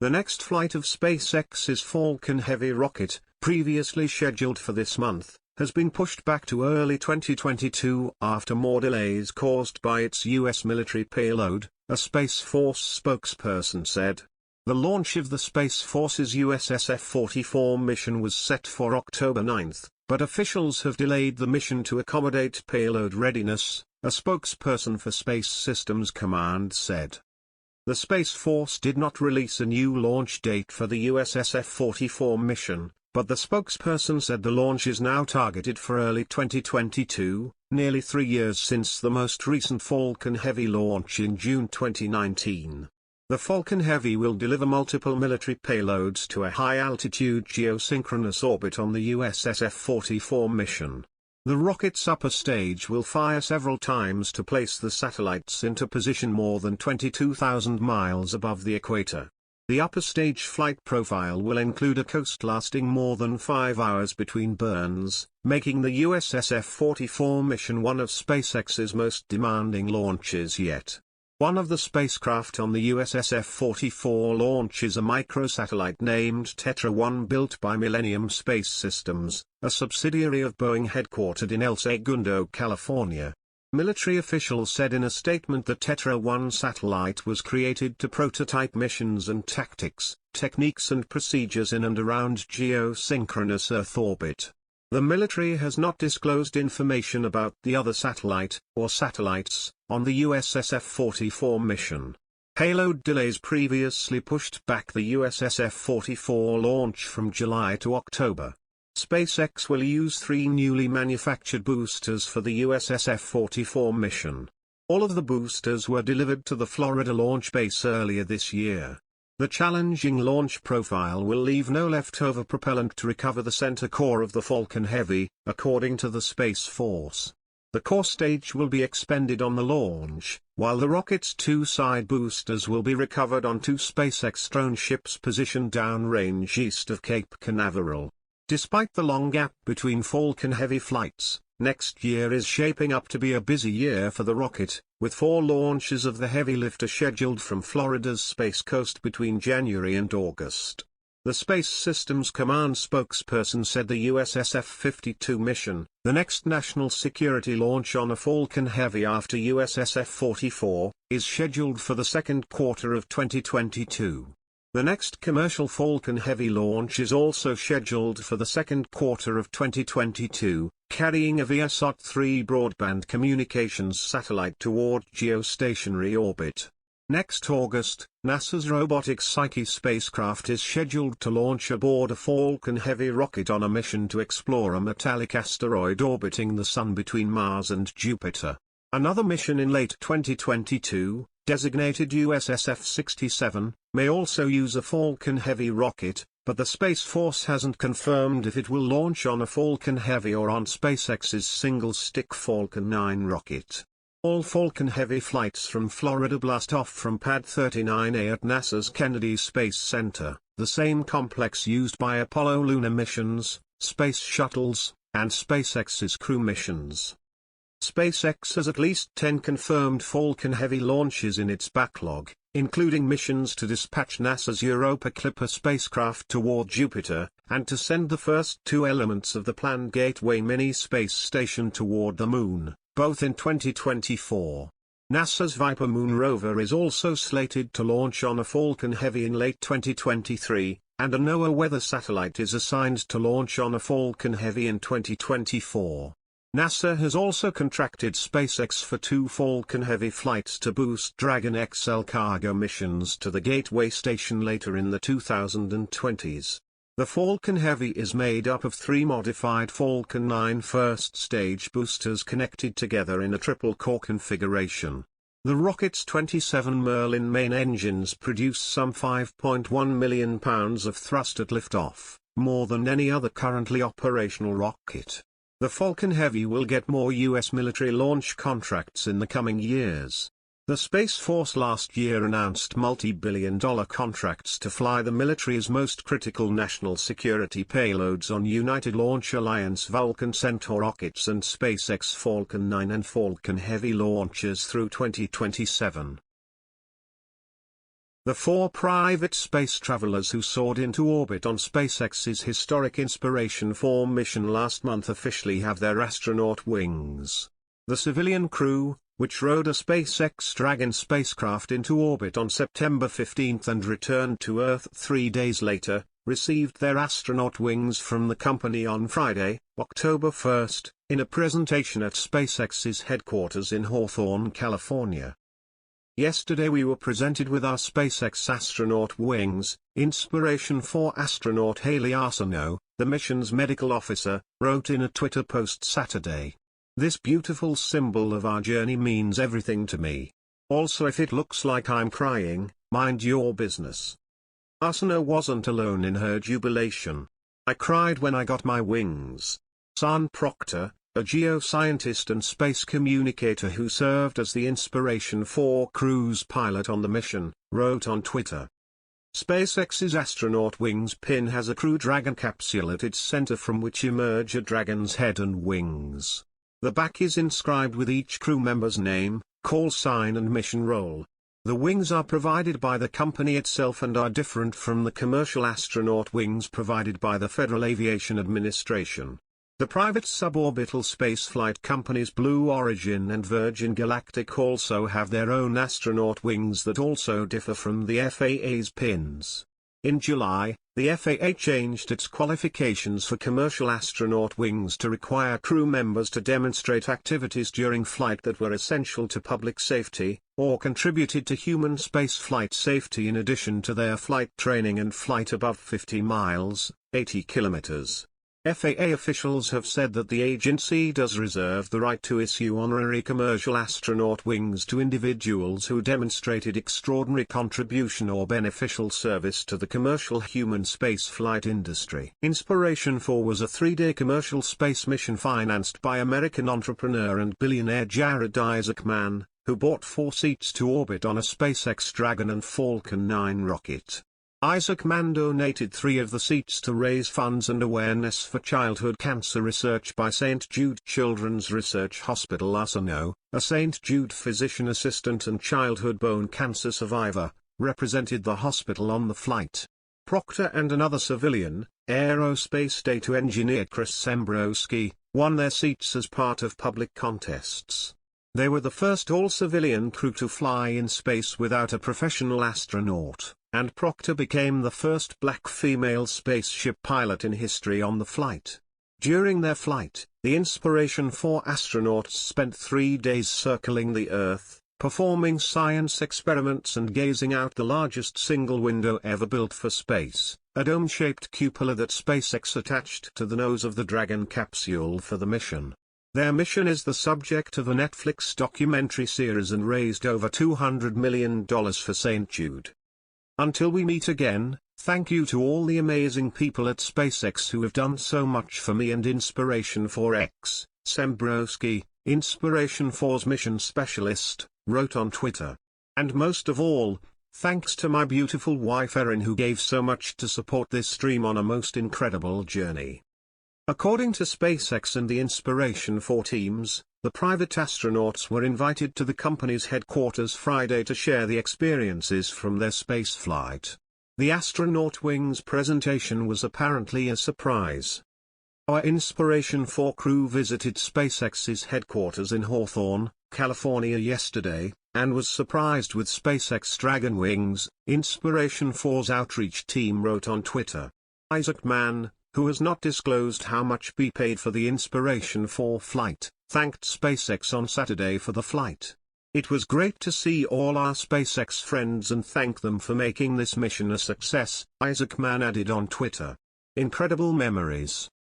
The next flight of SpaceX's Falcon Heavy rocket, previously scheduled for this month, has been pushed back to early 2022 after more delays caused by its U.S. military payload, a Space Force spokesperson said. The launch of the Space Force's USSF-44 mission was set for October 9, but officials have delayed the mission to accommodate payload readiness, a spokesperson for Space Systems Command said. The Space Force did not release a new launch date for the USSF-44 mission, but the spokesperson said the launch is now targeted for early 2022, nearly 3 years since the most recent Falcon Heavy launch in June 2019. The Falcon Heavy will deliver multiple military payloads to a high-altitude geosynchronous orbit on the USSF-44 mission. The rocket's upper stage will fire several times to place the satellites into position more than 22,000 miles above the equator. The upper stage flight profile will include a coast lasting more than 5 hours between burns, making the USSF-44 mission one of SpaceX's most demanding launches yet. One of the spacecraft on the USSF-44 launch is a microsatellite named Tetra-1 built by Millennium Space Systems, a subsidiary of Boeing headquartered in El Segundo, California. Military officials said in a statement that Tetra-1 satellite was created to prototype missions and tactics, techniques and procedures in and around geosynchronous Earth orbit. The military has not disclosed information about the other satellite, or satellites, on the USSF-44 mission. Payload delays previously pushed back the USSF-44 launch from July to October. SpaceX will use 3 newly manufactured boosters for the USSF-44 mission. All of the boosters were delivered to the Florida launch base earlier this year. The challenging launch profile will leave no leftover propellant to recover the center core of the Falcon Heavy, according to the Space Force. The core stage will be expended on the launch, while the rocket's 2 side boosters will be recovered on 2 SpaceX drone ships positioned downrange east of Cape Canaveral. Despite the long gap between Falcon Heavy flights, next year is shaping up to be a busy year for the rocket, with 4 launches of the heavy lifter scheduled from Florida's Space Coast between January and August. The Space Systems Command spokesperson said the USSF-52 mission, the next national security launch on a Falcon Heavy after USSF-44, is scheduled for the second quarter of 2022. The next commercial Falcon Heavy launch is also scheduled for the second quarter of 2022, carrying a Viasat-3 broadband communications satellite toward geostationary orbit. Next August, NASA's robotic Psyche spacecraft is scheduled to launch aboard a Falcon Heavy rocket on a mission to explore a metallic asteroid orbiting the Sun between Mars and Jupiter. Another mission in late 2022, designated USSF-67, may also use a Falcon Heavy rocket, but the Space Force hasn't confirmed if it will launch on a Falcon Heavy or on SpaceX's single-stick Falcon 9 rocket. All Falcon Heavy flights from Florida blast off from Pad 39A at NASA's Kennedy Space Center, the same complex used by Apollo lunar missions, space shuttles, and SpaceX's crew missions. SpaceX has at least 10 confirmed Falcon Heavy launches in its backlog, including missions to dispatch NASA's Europa Clipper spacecraft toward Jupiter, and to send the first 2 elements of the planned Gateway mini space station toward the Moon, both in 2024. NASA's Viper Moon rover is also slated to launch on a Falcon Heavy in late 2023, and a NOAA weather satellite is assigned to launch on a Falcon Heavy in 2024. NASA has also contracted SpaceX for 2 Falcon Heavy flights to boost Dragon XL cargo missions to the Gateway station later in the 2020s. The Falcon Heavy is made up of 3 modified Falcon 9 first-stage boosters connected together in a triple-core configuration. The rocket's 27 Merlin main engines produce some 5.1 million pounds of thrust at liftoff, more than any other currently operational rocket. The Falcon Heavy will get more U.S. military launch contracts in the coming years. The Space Force last year announced multi-billion-dollar contracts to fly the military's most critical national security payloads on United Launch Alliance Vulcan Centaur rockets and SpaceX Falcon 9 and Falcon Heavy launches through 2027. The 4 private space travelers who soared into orbit on SpaceX's historic Inspiration4 mission last month officially have their astronaut wings. The civilian crew, which rode a SpaceX Dragon spacecraft into orbit on September 15 and returned to Earth 3 days later, received their astronaut wings from the company on Friday, October 1, in a presentation at SpaceX's headquarters in Hawthorne, California. Yesterday we were presented with our SpaceX astronaut wings. Inspiration4 astronaut Haley Arsenault, the mission's medical officer, wrote in a Twitter post Saturday. "This beautiful symbol of our journey means everything to me. Also, if it looks like I'm crying, mind your business." Arsenault wasn't alone in her jubilation. "I cried when I got my wings." San Proctor, a geoscientist and space communicator who served as the Inspiration4 cruise pilot on the mission, wrote on Twitter. SpaceX's astronaut wings pin has a Crew Dragon capsule at its center from which emerge a dragon's head and wings. The back is inscribed with each crew member's name, call sign and mission role. The wings are provided by the company itself and are different from the commercial astronaut wings provided by the Federal Aviation Administration. The private suborbital spaceflight companies Blue Origin and Virgin Galactic also have their own astronaut wings that also differ from the FAA's pins. In July, the FAA changed its qualifications for commercial astronaut wings to require crew members to demonstrate activities during flight that were essential to public safety, or contributed to human spaceflight safety in addition to their flight training and flight above 50 miles, 80 kilometers. FAA officials have said that the agency does reserve the right to issue honorary commercial astronaut wings to individuals who demonstrated extraordinary contribution or beneficial service to the commercial human spaceflight industry. Inspiration4 was a 3-day commercial space mission financed by American entrepreneur and billionaire Jared Isaacman, who bought 4 seats to orbit on a SpaceX Dragon and Falcon 9 rocket. Isaacman donated 3 of the seats to raise funds and awareness for childhood cancer research by St. Jude Children's Research Hospital. Arsenault, a St. Jude physician assistant and childhood bone cancer survivor, represented the hospital on the flight. Proctor and another civilian, aerospace data engineer Chris Sembrowski, won their seats as part of public contests. They were the first all-civilian crew to fly in space without a professional astronaut, and Proctor became the first black female spaceship pilot in history on the flight. During their flight, the Inspiration4 astronauts spent 3 days circling the Earth, performing science experiments and gazing out the largest single window ever built for space, a dome-shaped cupola that SpaceX attached to the nose of the Dragon capsule for the mission. Their mission is the subject of a Netflix documentary series and raised over $200 million for St. Jude. Until we meet again, thank you to all the amazing people at SpaceX who have done so much for me and Inspiration4X, Sembrowski, Inspiration4's mission specialist, wrote on Twitter. And most of all, thanks to my beautiful wife Erin who gave so much to support this stream on a most incredible journey. According to SpaceX and the Inspiration4 teams, the private astronauts were invited to the company's headquarters Friday to share the experiences from their spaceflight. The astronaut wings presentation was apparently a surprise. Our Inspiration4 crew visited SpaceX's headquarters in Hawthorne, California yesterday, and was surprised with SpaceX Dragon wings, Inspiration4's outreach team wrote on Twitter. Isaacman, who has not disclosed how much be paid for the Inspiration4 flight, thanked SpaceX on Saturday for the flight. "It was great to see all our SpaceX friends and thank them for making this mission a success," Isaacman added on Twitter. "Incredible memories.